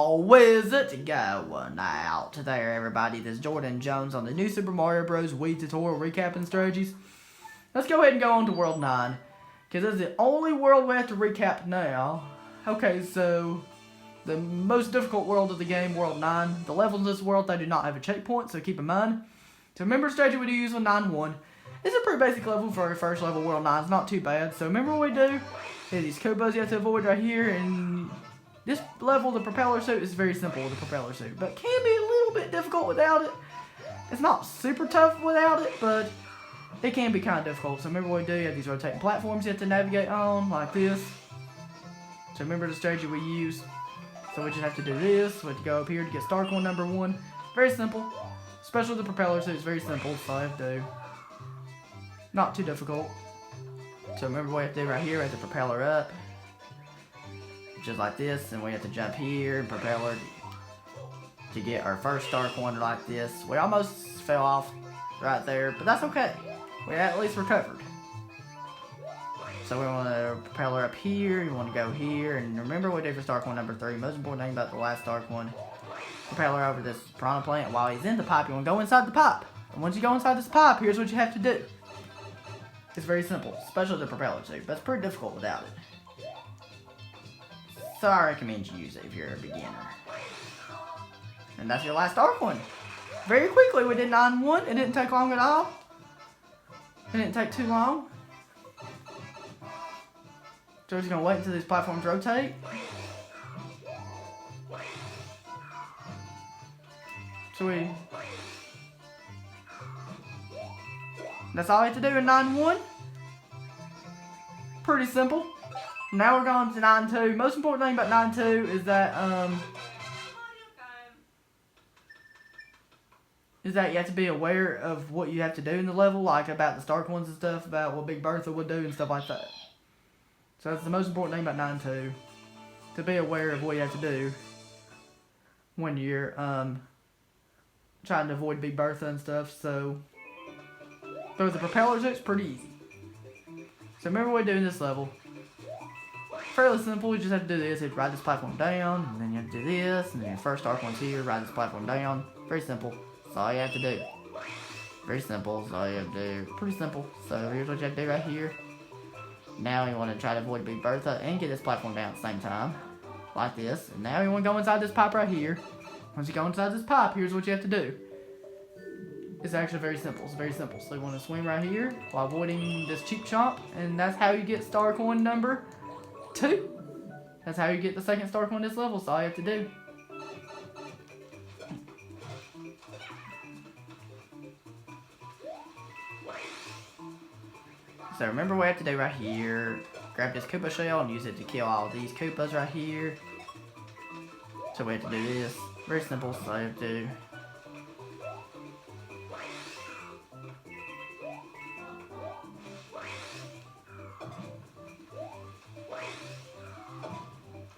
How is it going out there, everybody? This is Jordan Jones on the new Super Mario Bros. Wii tutorial recapping strategies. Let's go ahead and go on to World 9, because this is the only world we have to recap now. Okay, so the most difficult world of the game, World 9. The levels in this world, they do not have a checkpoint, so keep in mind. So remember the strategy we do use with 9-1. It's a pretty basic level for our first level, World 9. It's not too bad. So remember what we do? There's these Koopas you have to avoid right here, and this level, the propeller suit, is very simple with the propeller suit, but can be a little bit difficult without it. It's not super tough without it, but it can be kind of difficult. So remember what we do? You have these rotating platforms you have to navigate on, like this. So remember the strategy we use. So we just have to do this. We have to go up here to get star coin number 1. Very simple. Especially the propeller suit is very simple, so I have to. Not too difficult. So remember what we have to do right here. We have to propeller up. Just like this, and we have to jump here and propeller to get our first star coin like this. We almost fell off right there, but that's okay. We at least recovered. So we want to propeller up here, you want to go here, and remember what we did for star coin number 3. Most important thing about the last star coin, propeller over this piranha plant. While he's in the pipe, you want to go inside the pipe. And once you go inside this pipe, here's what you have to do. It's very simple, especially the propeller suit, but it's pretty difficult without it. So I recommend you use it if you're a beginner. And that's your last star coin. Very quickly we did 9-1. It didn't take long at all. It didn't take too long. So we're just going to wait until these platforms rotate. So that's all we have to do in 9-1. Pretty simple. Now we're going to 9-2. Most important thing about 9-2 is that you have to be aware of what you have to do in the level, like about the star coins and stuff, about what Big Bertha would do and stuff like that. So that's the most important thing about 9-2, to be aware of what you have to do when you're trying to avoid Big Bertha and stuff. So through the propellers, it's pretty easy. So remember what we do in this level. Fairly simple. You just have to do this. You have to ride this platform down, and then you have to do this, and then your first star coin's here. Ride this platform down. Very simple. That's all you have to do. Very simple. That's all you have to do. Pretty simple. So here's what you have to do right here. Now you want to try to avoid Big Bertha and get this platform down at the same time, like this. And now you want to go inside this pipe right here. Once you go inside this pipe, here's what you have to do. It's actually very simple. It's very simple. So you want to swim right here while avoiding this cheap chomp, and that's how you get star coin number 2. That's how you get the second star coin in this level. That's all you have to do. So remember what we have to do right here. Grab this Koopa shell and use it to kill all these Koopas right here. So we have to do this. Very simple. So I have to.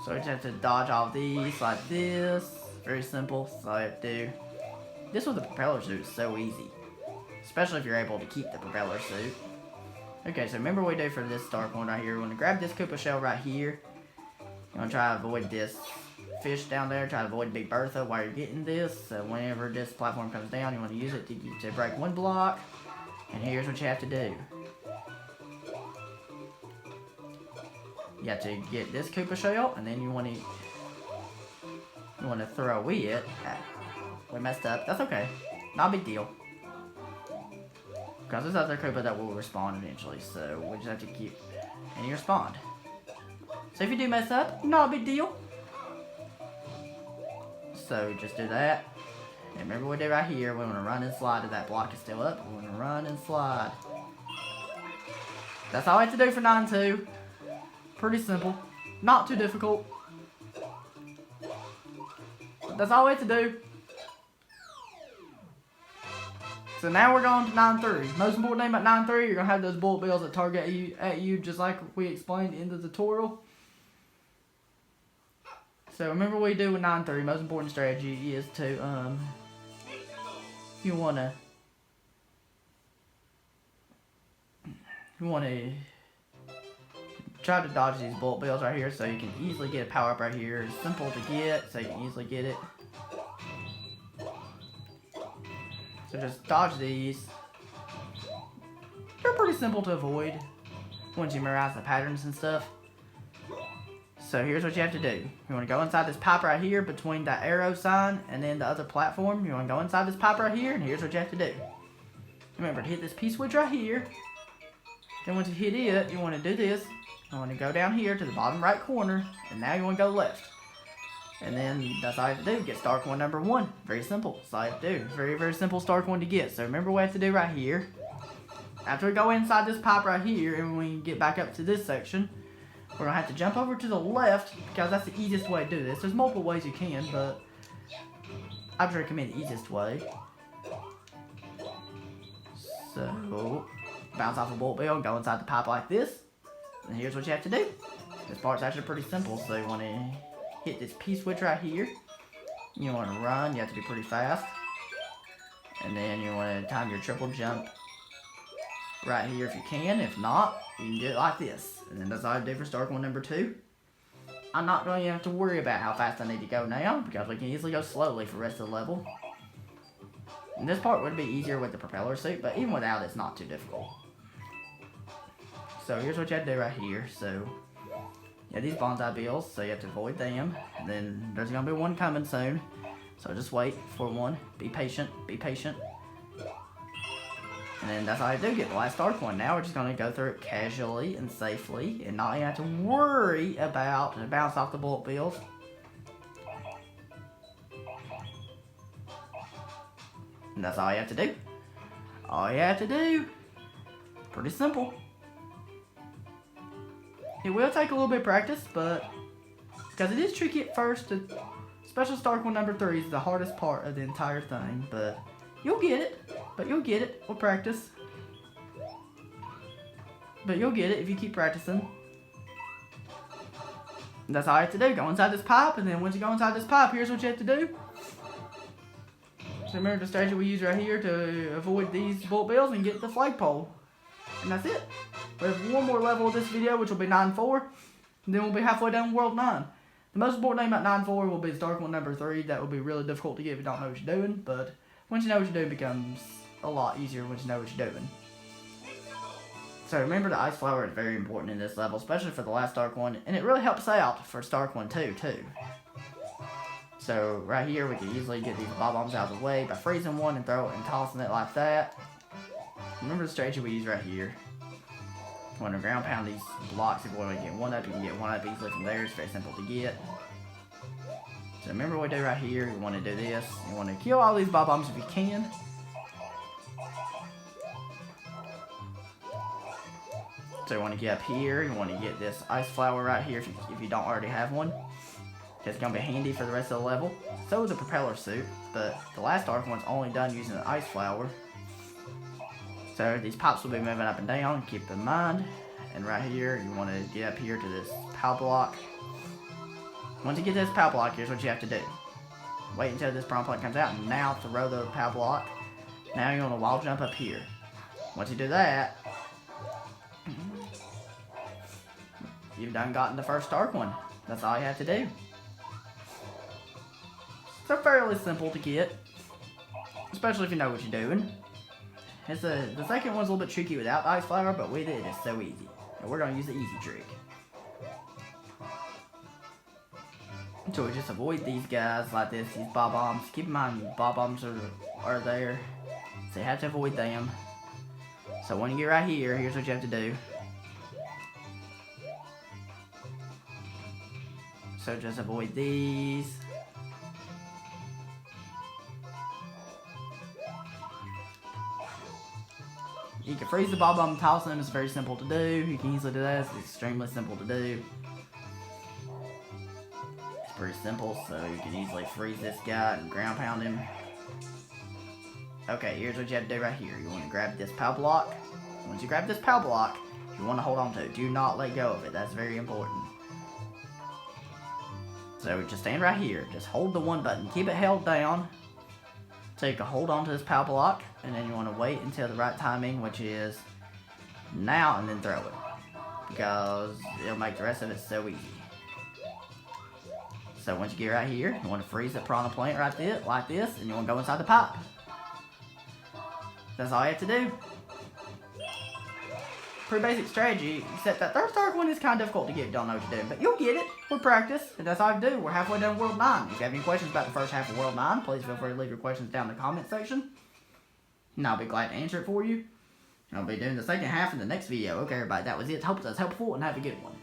So we just have to dodge all these like this. Very simple. So I have to do. This with the propeller suit is so easy. Especially if you're able to keep the propeller suit. Okay, so remember what we do for this star coin right here. We want to grab this Koopa shell right here. You want to try to avoid this fish down there. Try to avoid Big Bertha while you're getting this. So whenever this platform comes down, you want to use it to break one block. And here's what you have to do. You have to get this Koopa shell, and then you want to throw it. We messed up. That's okay. Not a big deal. Because there's other Koopa that will respawn eventually, so we just have to keep. And he respawned. So if you do mess up, not a big deal. So just do that. And remember what we did right here. We want to run and slide if that block is still up. We want to run and slide. That's all I have to do for 9-2. Pretty simple. Not too difficult. That's all we have to do. So now we're going to 9-3. Most important thing about 9-3, you're going to have those bullet bills that target at you just like we explained in the tutorial. So remember what we do with 9-3. Most important strategy is to, you want to try to dodge these bullet bills right here so you can easily get a power up right here. It's simple to get, so you can easily get it. So just dodge these. They're pretty simple to avoid once you memorize the patterns and stuff. So here's what you have to do. You want to go inside this pipe right here between the arrow sign and then the other platform. You want to go inside this pipe right here, and here's what you have to do. Remember to hit this P-switch right here. Then once you hit it, you want to do this. You want to go down here to the bottom right corner, and now you want to go left. And then that's all you have to do. Get star coin number 1. Very simple. That's all you have to do. Very, very simple star coin to get. So remember what we have to do right here. After we go inside this pipe right here, and when we get back up to this section, we're going to have to jump over to the left, because that's the easiest way to do this. There's multiple ways you can, but I would recommend the easiest way. So, bounce off a bullet bill and go inside the pipe like this. And here's what you have to do. This part's actually pretty simple, so you want to hit this P-switch right here. You want to run, you have to be pretty fast. And then you want to time your triple jump right here if you can. If not, you can do it like this. And then that's all I do for star coin number 2. I'm not going to have to worry about how fast I need to go now, because we can easily go slowly for the rest of the level. And this part would be easier with the propeller suit, but even without, it's not too difficult. So here's what you have to do right here. So, yeah, these bonsai bills, so you have to avoid them. And then there's going to be one coming soon. So just wait for one. Be patient, be patient. And then that's all I do, get the last star coin. Now we're just going to go through it casually and safely and not have to worry about and bounce off the bullet bills. And that's all you have to do. All you have to do. Pretty simple. It will take a little bit of practice, but because it is tricky at first, the special star coin number 3 is the hardest part of the entire thing, but you'll get it. But you'll get it with practice. But you'll get it if you keep practicing. And that's all you have to do. Go inside this pipe, and then once you go inside this pipe, here's what you have to do. So remember the strategy we use right here to avoid these bullet bills and get the flagpole. And that's it. We have one more level of this video, which will be 9-4. And then we'll be halfway down World 9. The most important thing about 9-4 will be star coin number 3. That will be really difficult to get if you don't know what you're doing. But once you know what you're doing, it becomes a lot easier once you know what you're doing. So remember the ice flower is very important in this level, especially for the last star coin. And it really helps out for star coin 2 too. So right here we can easily get these bob-ombs out of the way by freezing one and throw it and tossing it like that. Remember the strategy we use right here. You want to ground pound these blocks. If you want to get one up, you can get one up easily from there. It's very simple to get. So remember what we do right here. You want to do this. You want to kill all these bob-ombs if you can. So you want to get up here. You want to get this ice flower right here if you don't already have one. It's going to be handy for the rest of the level. So is the propeller suit, but the last star coin's only done using the ice flower. So these pops will be moving up and down, keep in mind. And right here, you want to get up here to this power block. Once you get to this power block, here's what you have to do. Wait until this prompt point comes out, and now throw the power block. Now you want to wall jump up here. Once you do that, you've done gotten the first star coin. That's all you have to do. So fairly simple to get, especially if you know what you're doing. The second one's a little bit tricky without the ice flower, but with it, it's so easy. And we're going to use the easy trick. So we just avoid these guys like this, these bob-ombs. Keep in mind, bob-ombs are there, so you have to avoid them. So when you get right here, here's what you have to do. So just avoid these. You can freeze the bob-omb and toss them. It's very simple to do. You can easily do that. It's extremely simple to do. It's pretty simple, so you can easily freeze this guy and ground pound him. Okay, here's what you have to do right here. You want to grab this power block. Once you grab this power block, you want to hold on to it. Do not let go of it. That's very important. So just stand right here. Just hold the one button. Keep it held down. So you can hold on to this power block, and then you want to wait until the right timing, which is now, and then throw it. because it'll make the rest of it so easy. So once you get right here, you want to freeze the piranha plant right there, like this, and you want to go inside the pipe. That's all you have to do. Pretty basic strategy, except that third one is kind of difficult to get if you don't know what you're doing. But you'll get it with practice, and that's all you do. We're halfway done World 9. If you have any questions about the first half of World 9, please feel free to leave your questions down in the comment section. And I'll be glad to answer it for you. And I'll be doing the second half in the next video. Okay, everybody, that was it. Hope it was helpful, and have a good one.